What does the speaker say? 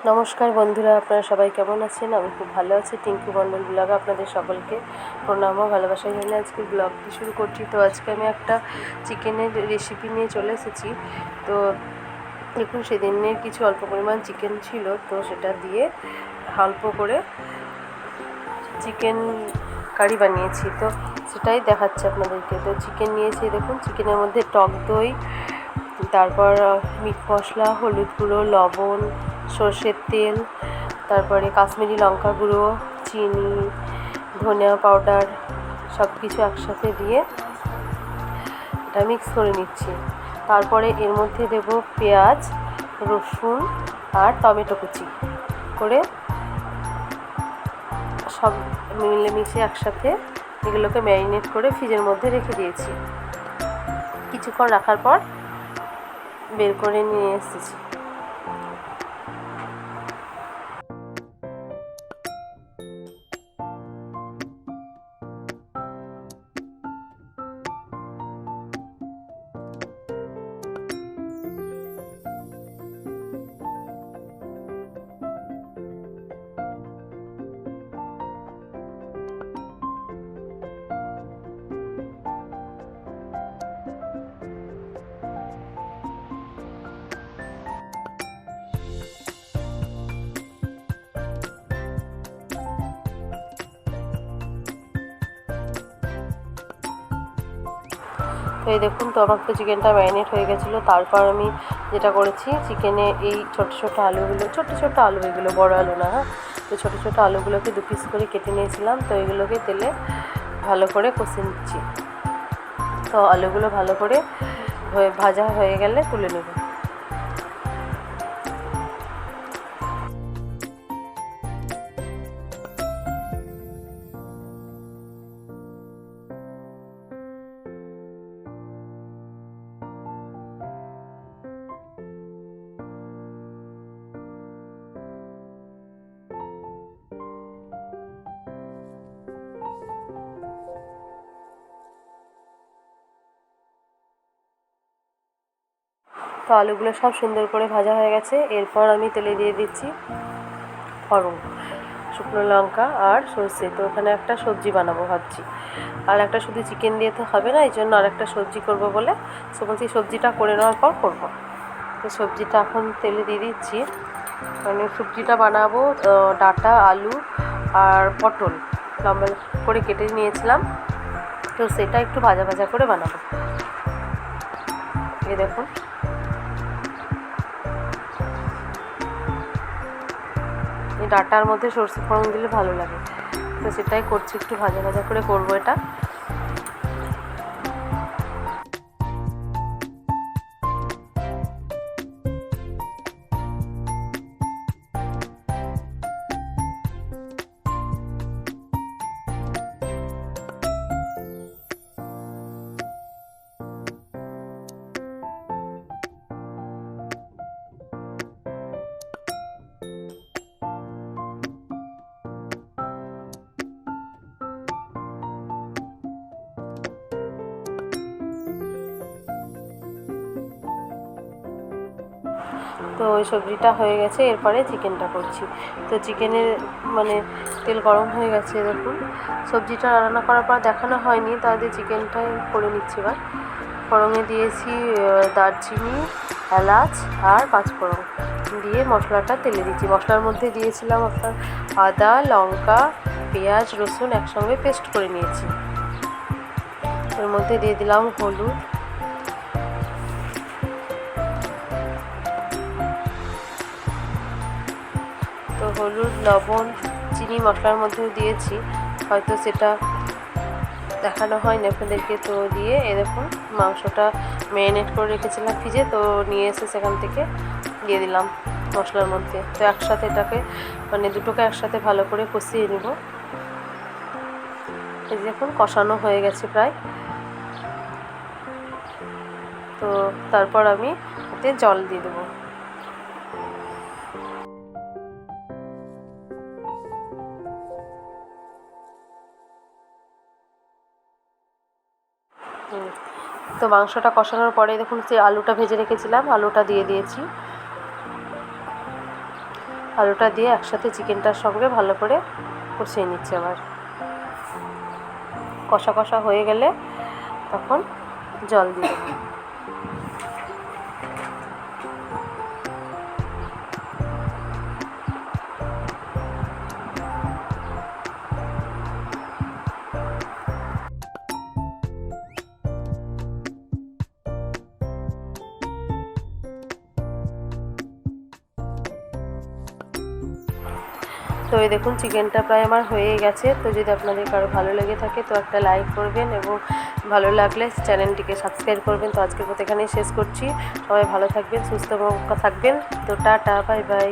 নমস্কার বন্ধুরা, আপনারা সবাই কেমন আছেন? আমি খুব ভালো আছি। টিঙ্কু মণ্ডল ব্লগে আপনাদের সকলকে প্রণাম ও ভালোবাসা জানিয়ে আজকে ব্লগটি শুরু করছি। তো আজকে আমি একটা চিকেনের রেসিপি নিয়ে চলে এসেছি। তো দেখুন, সেদিনের কিছু অল্প পরিমাণ চিকেন ছিল, তো সেটা দিয়ে অল্প করে চিকেন কারি বানিয়েছি। তো সেটাই দেখাচ্ছি আপনাদেরকে। তো চিকেন নিয়েছি, দেখুন চিকেনের মধ্যে টক দই, তারপর মিট মশলা, হলুদ গুঁড়ো, লবণ, সর্ষের তেল, তারপরে কাশ্মীরি লঙ্কা গুঁড়ো, চিনি, ধনিয়া পাউডার সব কিছু একসাথে দিয়ে এটা মিক্স করে নিচ্ছি। তারপরে এর মধ্যে দেব পেঁয়াজ, রসুন আর টমেটো কুচি করে সব মিলেমিশে একসাথে এগুলোকে ম্যারিনেট করে ফ্রিজের মধ্যে রেখে দিয়েছি। কিছুক্ষণ রাখার পর বের করে নিয়ে এসেছি। তো এই দেখুন, তো আমার তো চিকেনটা ম্যারিনেট হয়ে গেছিলো। তারপর আমি যেটা করেছি, চিকেনে এই ছোটো ছোটো আলুগুলো, ছোটো আলু, এগুলো বড় আলু না, হ্যাঁ, তো ছোটো আলুগুলোকে 2 পিস করে কেটে নিয়েছিলাম। তো এগুলোকে তেলে ভালো করে কষে নিচ্ছি। তো আলুগুলো ভালো করে ভাজা হয়ে গেলে তুলে নেব। তো আলুগুলো সব সুন্দর করে ভাজা হয়ে গেছে। এরপর আমি তেলে দিয়ে দিচ্ছি ফোড়ন, শুকনো লঙ্কা আর সর্ষে। তো ওখানে একটা সবজি বানাবো ভাবছি, আর একটা শুধু চিকেন দিয়ে তো হবে না, এই জন্য আর একটা সবজি করবো বলে বলছি সবজিটা করে নেওয়ার পর করবো। তো সবজিটা এখন তেলে দিয়ে দিচ্ছি। মানে সবজিটা বানাবো ডাঁটা, আলু আর পটল লম্বা করে কেটে নিয়েছিলাম। তো সেটা একটু ভাজা ভাজা করে বানাবো। এই দেখুন, এই ডাঁটার মধ্যে সরষে ফোড়ন দিলে ভালো লাগে, তো সেটাই করছি, একটু ভাজা ভাজা করে করবো এটা। তো ওই সবজিটা হয়ে গেছে, এরপরে চিকেনটা করছি। তো চিকেনের মানে তেল গরম হয়ে গেছে, দেখুন। সবজিটা রান্না করার পর দেখানো হয়নি, তাদের চিকেনটাই করে নিচ্ছি এবার। ফোড়নে দিয়েছি দারচিনি, এলাচ আর পাঁচফোড়ন দিয়ে মশলাটা তেলে দিচ্ছি। মশলার মধ্যে দিয়েছিলাম আপনার আদা, লঙ্কা, পেঁয়াজ, রসুন একসঙ্গে পেস্ট করে নিয়েছি। এর মধ্যে দিয়ে দিলাম হলুদ, তো হলুদ, লবণ, চিনি মশলার মধ্যেও দিয়েছি, হয়তো সেটা দেখানো হয়নি আপনাদেরকে। তো দিয়ে দেখুন, মাংসটা ম্যারিনেট করে রেখেছিলাম ফ্রিজে, তো নিয়ে এসে সেখান থেকে দিয়ে দিলাম মশলার মধ্যে। তো একসাথে এটাকে মানে দুটোকে একসাথে ভালো করে কষিয়ে নেব। এই দেখুন, কষানো হয়ে গেছে প্রায়। তো তারপর আমি এতে জল দিয়ে দেবো। তো মাংসটা কষানোর পরে দেখুন, যে আলুটা ভেজে রেখেছিলাম, আলুটা দিয়ে দিয়েছি। আলুটা দিয়ে একসাথে চিকেনটার সঙ্গে ভালো করে কষিয়ে নিচ্ছে। আবার কষা কষা হয়ে গেলে তখন জল দিয়ে দেবো। তো এই দেখুন চিকেনটা প্রায় আমার হয়ে গেছে। তো যদি আপনাদের কারো ভালো লেগে থাকে তো একটা লাইক করবেন এবং ভালো লাগলে চ্যানেলটিকে সাবস্ক্রাইব করবেন। তো আজকের মতো এখানেই শেষ করছি। সবাই ভালো থাকবেন, সুস্থ থাকবেন। তো টাটা, বাই বাই।